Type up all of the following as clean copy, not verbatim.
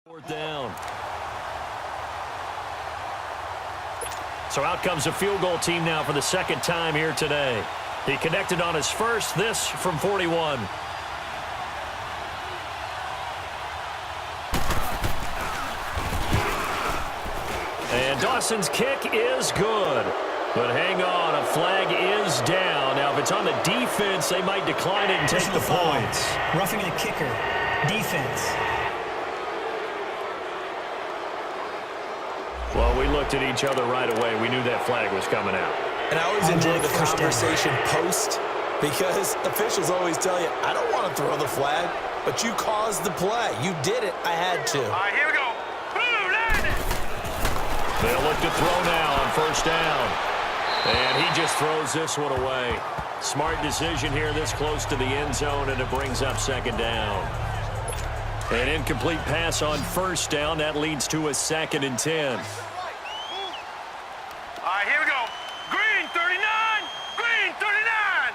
Fourth down. So out comes a field goal team now for the second time here today. He connected on his first, this from 41. And Dawson's kick is good. But hang on, a flag is down. Now, if it's on the defense, they might decline it and take the points. Roughing the kicker. Defense. Well, we looked at each other right away. We knew that flag was coming out. And I always enjoy the conversation post because officials always tell you, I don't want to throw the flag, but you caused the play. You did it. I had to. All right, here we go. They'll look to throw now on first down. And he just throws this one away. Smart decision here this close to the end zone, and it brings up second down. An incomplete pass on first down. That leads to a 2nd and 10. All right, here we go. Green 39. Green 39.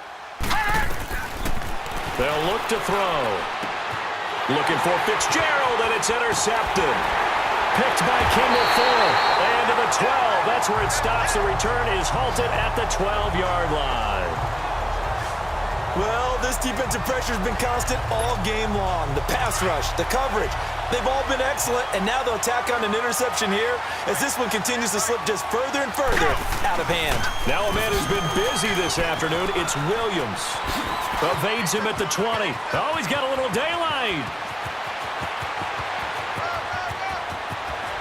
They'll look to throw. Looking for Fitzgerald, and it's intercepted. Picked by Kingle full. And to the 12. That's where it stops. The return is halted at the 12-yard line. Well, this defensive pressure has been constant all game long. The pass rush, the coverage, they've all been excellent, and now they'll tack on an interception here as this one continues to slip just further and further out of hand. Now a man who's been busy this afternoon, it's Williams. Evades him at the 20. Oh, he's got a little daylight.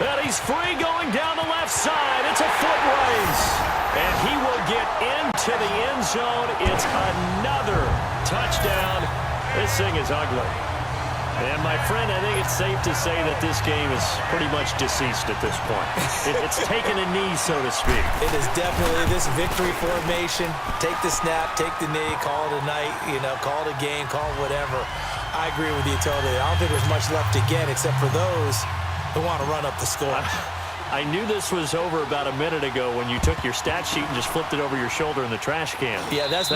And he's free going down the left side. It's a foot race. And he will get into the end zone. It's another touchdown. This thing is ugly. And, my friend, I think it's safe to say that this game is pretty much deceased at this point. It's taken a knee, so to speak. It is definitely this victory formation. Take the snap, take the knee, call it a night, call it a game, call it whatever. I agree with you totally. I don't think there's much left to get except for those who want to run up the score. I knew this was over about a minute ago when you took your stat sheet and just flipped it over your shoulder in the trash can. Yeah, that's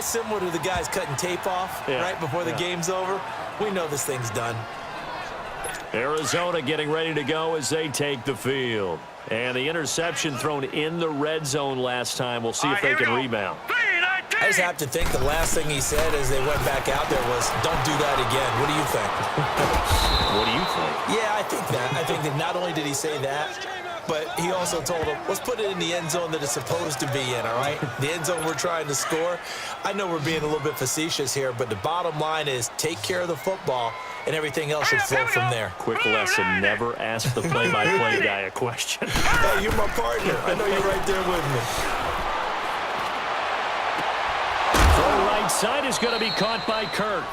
similar to the guys cutting tape off right before the game's over. We know this thing's done. Arizona getting ready to go as they take the field. And the interception thrown in the red zone last time. We'll see if they can rebound. I just have to think the last thing he said as they went back out there was, don't do that again. What do you think? What do you think? Yeah, I think that. I think that not only did he say that, but he also told him, let's put it in the end zone that it's supposed to be in, all right? The end zone we're trying to score. I know we're being a little bit facetious here, but the bottom line is take care of the football, and everything else should flow from there. Quick lesson, never ask the play-by-play guy a question. Hey, you're my partner. I know you're right there with me. The right side is going to be caught by Kirk.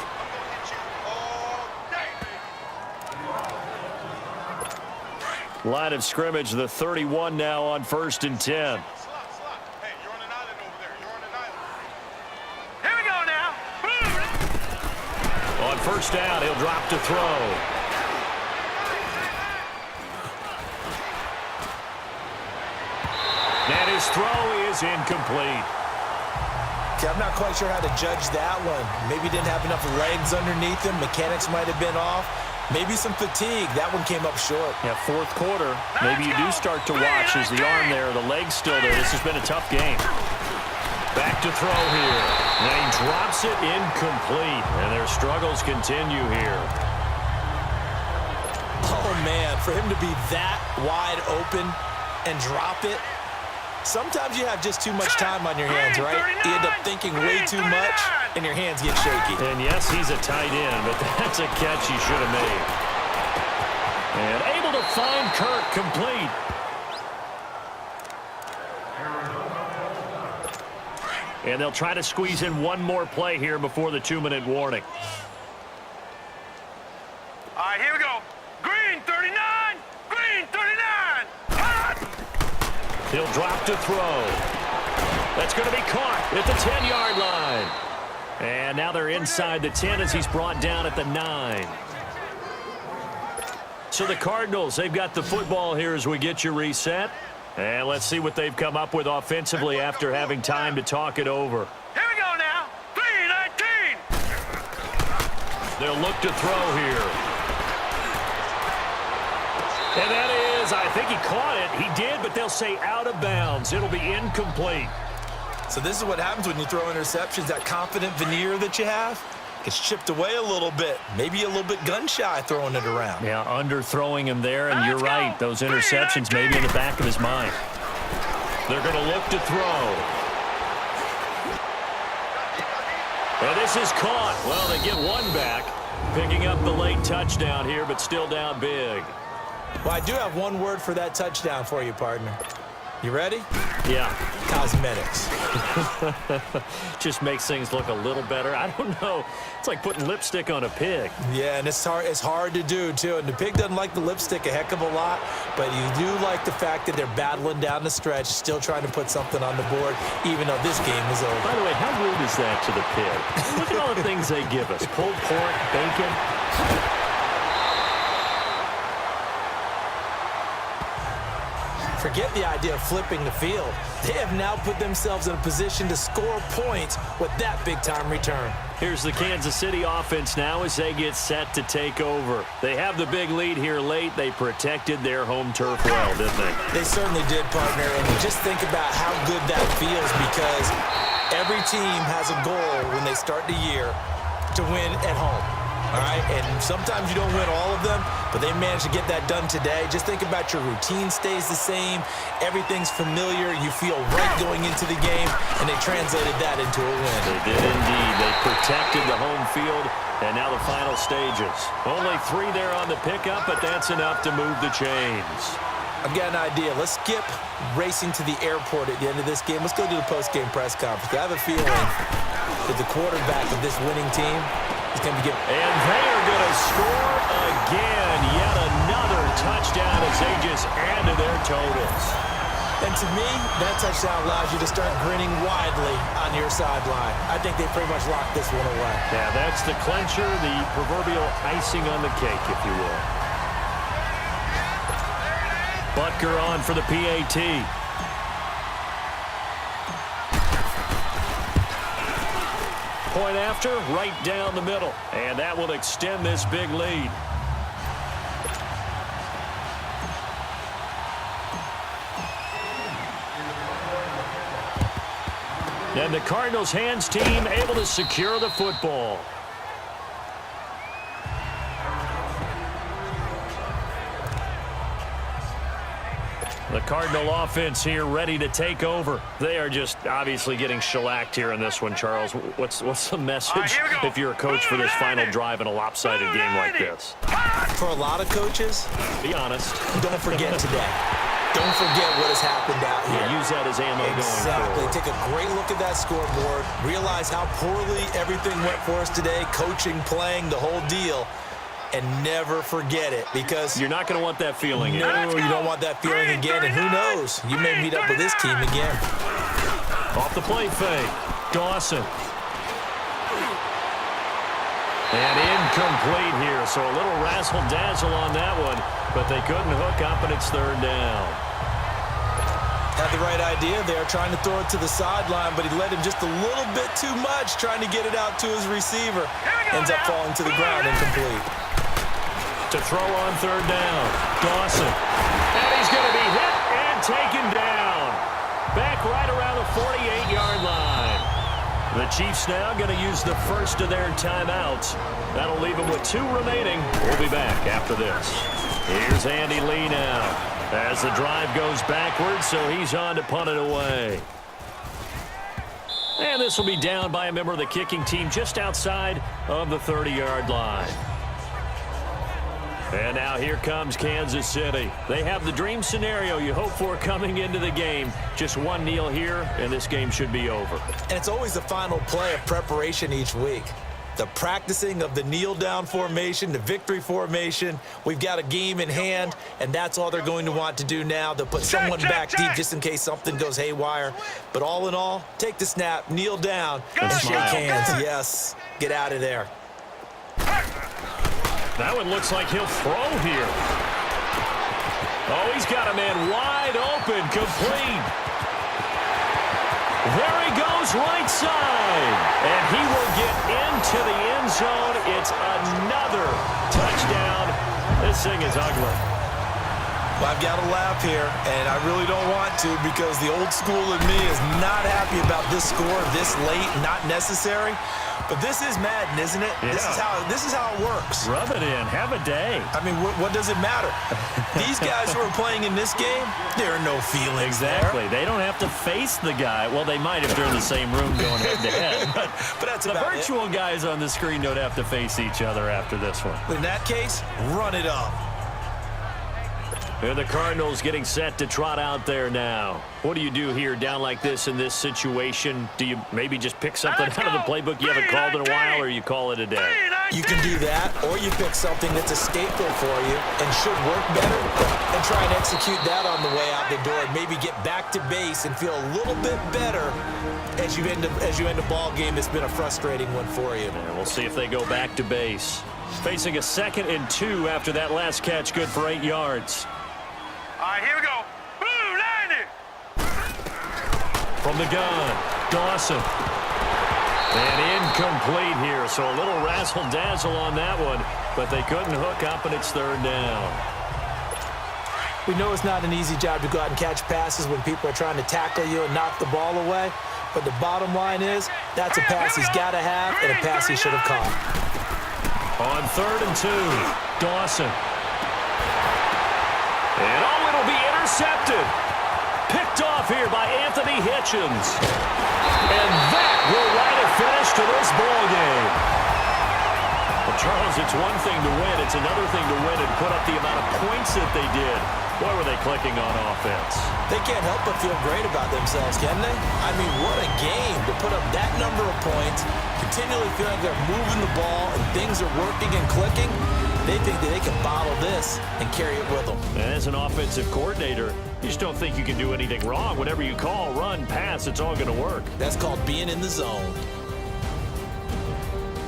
Line of scrimmage, the 31 now on 1st and 10. Hey, you're on an island over there. You're on an island. Here we go now. On first down, he'll drop to throw. And his throw is incomplete. Okay, I'm not quite sure how to judge that one. Maybe didn't have enough legs underneath him. Mechanics might have been off. Maybe some fatigue. That one came up short. Yeah, fourth quarter. Maybe you do start to watch as the arm there, the leg's still there. This has been a tough game. Back to throw here. And he drops it incomplete. And their struggles continue here. Oh, man, for him to be that wide open and drop it, sometimes you have just too much time on your hands, right? You end up thinking way too much, and your hands get shaky. And yes, he's a tight end, but that's a catch he should have made. And able to find Kirk complete. And they'll try to squeeze in one more play here before the 2-minute warning. All right, here we go. Green 39. Green 39. He'll drop to throw. That's going to be caught at the 10-yard line. And now they're inside the 10 as he's brought down at the 9. So the Cardinals, they've got the football here as we get you reset. And let's see what they've come up with offensively after having time to talk it over. Here we go now. 3-19. They'll look to throw here. And that is, I think he caught it. He did, but they'll say out of bounds. It'll be incomplete. So this is what happens when you throw interceptions. That confident veneer that you have gets chipped away a little bit. Maybe a little bit gun-shy throwing it around. Yeah, underthrowing him there, and you're right. Those interceptions maybe in the back of his mind. They're going to look to throw. And this is caught. Well, they get one back. Picking up the late touchdown here, but still down big. Well, I do have one word for that touchdown for you, partner. You ready? Yeah. Cosmetics. Just makes things look a little better. I don't know. It's like putting lipstick on a pig. Yeah, and it's hard to do, too. And the pig doesn't like the lipstick a heck of a lot, but you do like the fact that they're battling down the stretch, still trying to put something on the board, even though this game is over. By the way, how rude is that to the pig? Look at all the things they give us. Pulled pork, bacon. Forget the idea of flipping the field. They have now put themselves in a position to score points with that big-time return. Here's the Kansas City offense now as they get set to take over. They have the big lead here late. They protected their home turf well, didn't they? They certainly did, partner. And just think about how good that feels, because every team has a goal when they start the year to win at home. All right, and sometimes you don't win all of them, but they managed to get that done today. Just think about your routine stays the same. Everything's familiar. You feel right going into the game, and they translated that into a win. They did indeed. They protected the home field, and now the final stages. Only 3 there on the pickup, but that's enough to move the chains. I've got an idea. Let's skip racing to the airport at the end of this game. Let's go to the post-game press conference. I have a feeling that the quarterback of this winning team is going to be giving. And they are going to score again. Yet another touchdown as they just add to their totals. And to me, that touchdown allows you to start grinning widely on your sideline. I think they pretty much locked this one away. Yeah, that's the clincher, the proverbial icing on the cake, if you will. Butker on for the PAT. Point after, right down the middle. And that will extend this big lead. And the Cardinals hands team able to secure the football. The Cardinal offense here ready to take over. They are just obviously getting shellacked here in this one, Charles. What's the message if you're a coach for this final drive in a lopsided game like this? For a lot of coaches, be honest. Don't forget today. Don't forget what has happened out here. Yeah, use that as ammo exactly. going forward. Take a great look at that scoreboard. Realize how poorly everything went for us today. Coaching, playing, the whole deal. And never forget it, because you're not going to want that feeling again. No, you don't want that feeling again. And who knows? You may meet up with this team again. Off the play fake. Dawson. And incomplete here. So a little razzle-dazzle on that one, but they couldn't hook up, and it's 3rd down. Had the right idea there, trying to throw it to the sideline, but he led him just a little bit too much, trying to get it out to his receiver. Ends up falling to the ground, incomplete. To throw on 3rd down. Dawson. And he's going to be hit and taken down. Back right around the 48-yard line. The Chiefs now going to use the first of their timeouts. That'll leave them with 2 remaining. We'll be back after this. Here's Andy Lee now as the drive goes backwards, so he's on to punt it away. And this will be down by a member of the kicking team just outside of the 30-yard line. And now here comes Kansas City. They have the dream scenario you hope for coming into the game. Just one kneel here, and this game should be over. And it's always the final play of preparation each week. The practicing of the kneel-down formation, the victory formation. We've got a game in hand, and that's all they're going to want to do now. They'll put someone back deep just in case something goes haywire. But all in all, take the snap, kneel down, and shake hands. Yes, get out of there. That one looks like he'll throw here. Oh, he's got a man wide open, complete. There he goes, right side. And he will get into the end zone. It's another touchdown. This thing is ugly. Well, I've got to laugh here, and I really don't want to because the old school in me is not happy about this score this late, not necessary. But this is Madden, isn't it? Yeah. This is how it works. Rub it in. Have a day. I mean, what does it matter? These guys who are playing in this game, there are no feelings Exactly. there. They don't have to face the guy. Well, they might if they're in the same room going head-to-head. But that's the about it. virtual guys on the screen don't have to face each other after this one. In that case, run it up. And the Cardinals getting set to trot out there now. What do you do here down like this in this situation? Do you maybe just pick something out of the playbook you haven't called in a while, or you call it a day? You can do that, or you pick something that's a staple for you and should work better and try and execute that on the way out the door and maybe get back to base and feel a little bit better as you end a ball game that's been a frustrating one for you. And we'll see if they go back to base. Facing a 2nd and 2 after that last catch, good for 8 yards. All right, here we go. Boom, 90. From the gun, Dawson. And incomplete here, so a little razzle-dazzle on that one, but they couldn't hook up, and it's 3rd down. We know it's not an easy job to go out and catch passes when people are trying to tackle you and knock the ball away, but the bottom line is that's a pass he's got to have and a pass he should have caught. On 3rd and 2, Dawson. And it'll be intercepted. Picked off here by Anthony Hitchens. And that will write a finish to this ball game. Well, Charles, it's one thing to win. It's another thing to win and put up the amount of points that they did. Boy, were they clicking on offense. They can't help but feel great about themselves, can they? I mean, what a game to put up that number of points, continually feel like they're moving the ball and things are working and clicking. They think that they can bottle this and carry it with them. And as an offensive coordinator, you just don't think you can do anything wrong. Whatever you call, run, pass, it's all going to work. That's called being in the zone.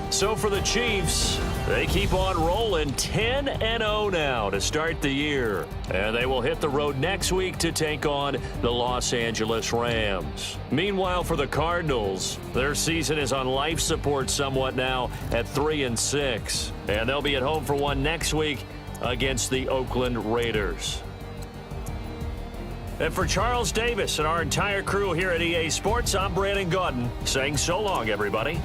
So for the Chiefs, they keep on rolling 10-0 now to start the year. And they will hit the road next week to take on the Los Angeles Rams. Meanwhile, for the Cardinals, their season is on life support somewhat now at 3-6. And they'll be at home for one next week against the Oakland Raiders. And for Charles Davis and our entire crew here at EA Sports, I'm Brandon Gaudin saying so long, everybody.